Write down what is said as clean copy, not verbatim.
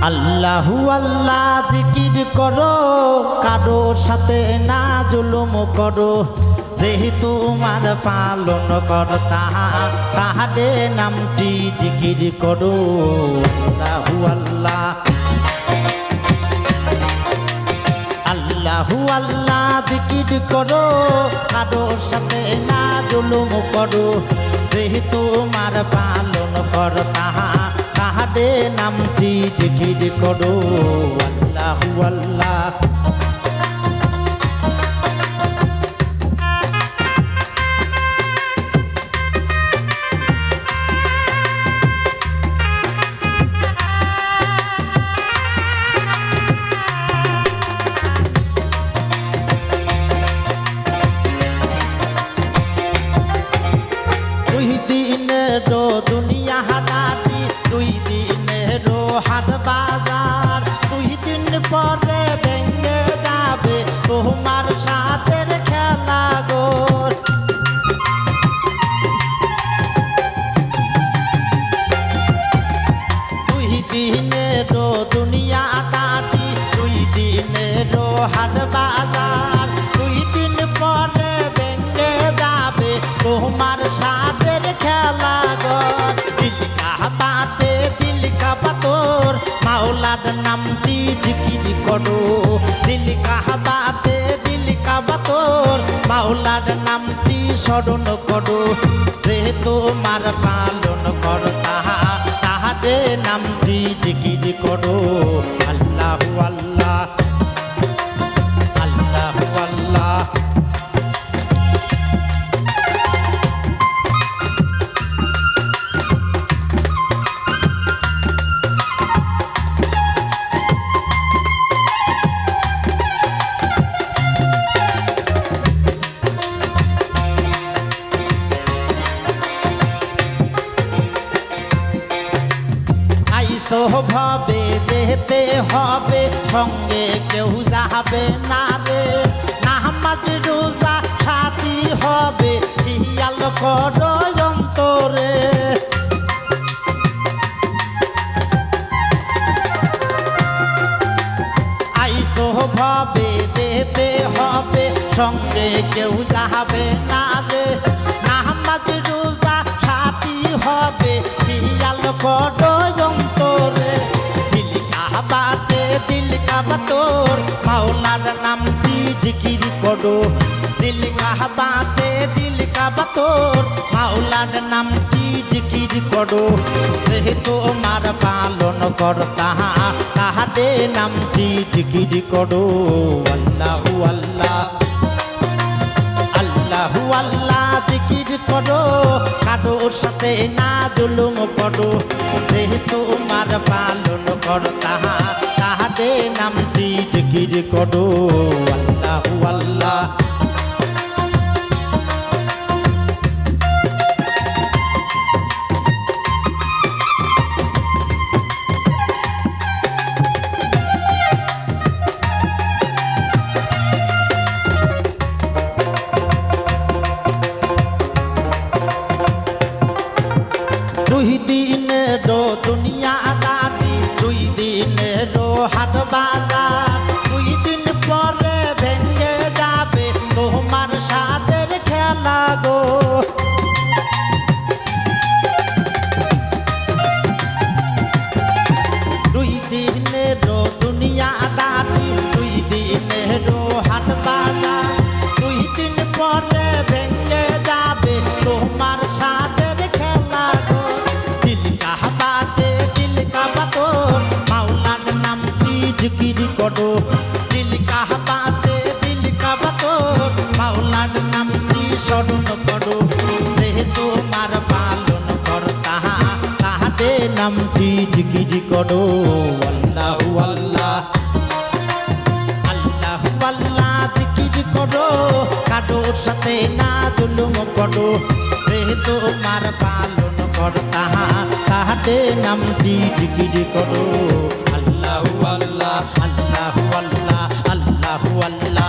আল্লাহু আল্লাহ জিকির করো, কারোর সাথে না জুলুম করো। যেহেতু তোমার পালন কর্তা, তাহারে নামটি জিকির করো। আল্লাহু আল্লাহ আল্লাহু আল্লাহ জিকির করো, কারোর সাথে না জুলুম করো। যেহেতু তোমার পালন কর্তা, তাহারে নামটি জিকির করো। আল্লাহু আল্লাহ দুনিয়া হাটাটি, 2 দিনেরও হাট বাজার। 2 দিন পরে ভেঙে যাবে তোমার সাথের খেলা গো। 2 দিনেরও দুনিয়া হাটাটি, 2 দিনেরও হাট বাজার। 2 দিন পরে ভেঙে যাবে তোমার সাথের খেলা গো। দিল কাবাতে দিল কাবাতোর মাওলার নামটি জিকির করো। দিল কাবাতে দিল কাবাতোর মাওলার নামটি স্মরণ করো। সে তোমার পালন কর্তা, তাহারে নামটি জিকির করো। আল্লাহু আল্লাহ আল্লাহু আল্লাহ ভাবে যেতে হবে, সঙ্গে কেউ যাবে না রে। নামাজ রোজা সাথী হবে, খেয়াল করো অন্তরে। আইসো ভাবে যেতে হবে, সঙ্গে কেউ যাবে না রে। নামাজ রোজা সাথী হবে, খেয়াল করো অন্তরে। দিল কাবাতে দিল কাবাতোর মাওলার নামটি জিকির করো। দিল কাবাতে দিল কাবাতোর মাওলার নামটি জিকির করো। যেহেতু আমার পালন কর্তা, তাহারে নামটি জিকির করো। আল্লাহু আল্লাহ আল্লাহু আল্লাহ জিকির করো, কারোর সাথে না জুলুম করো। যেহেতু তোমার পালন কর্তা, তাহারে নামটি জিকির করো। আল্লাহু আল্লাহ দুনিয়া দাবি, 2 দিনেরও হাট বাজার। 2 দিন পরে ভেঙে যাবে তোমার সাথের খেলা গো। 2 দিনেরও দুনিয়া দাবি, 2 দিনেরও হাট বাজার। 2 দিন পরে ভেঙে যাবে তোমার সাথের খেলা গো। দিল কাবাতে দিল কাবাতোর মাওলার নামটি জিকির করো। দিল কাবাতে দিল কাবাতোর মাওলার নামটি স্মরণ করো। যেহেতু তোমার পালন কর্তা, তাহারে নামটি জিকির করো। আল্লাহু আল্লাহ আল্লাহু আল্লাহ জিকির করো, কারোর সাথে না জুলুম করো। যেহেতু তোমার পালন কর্তা, তাহারে নামটি জিকির করো। আল্লাহু আল্লাহ আল্লাহু আল্লাহ আল্লাহু আল্লাহ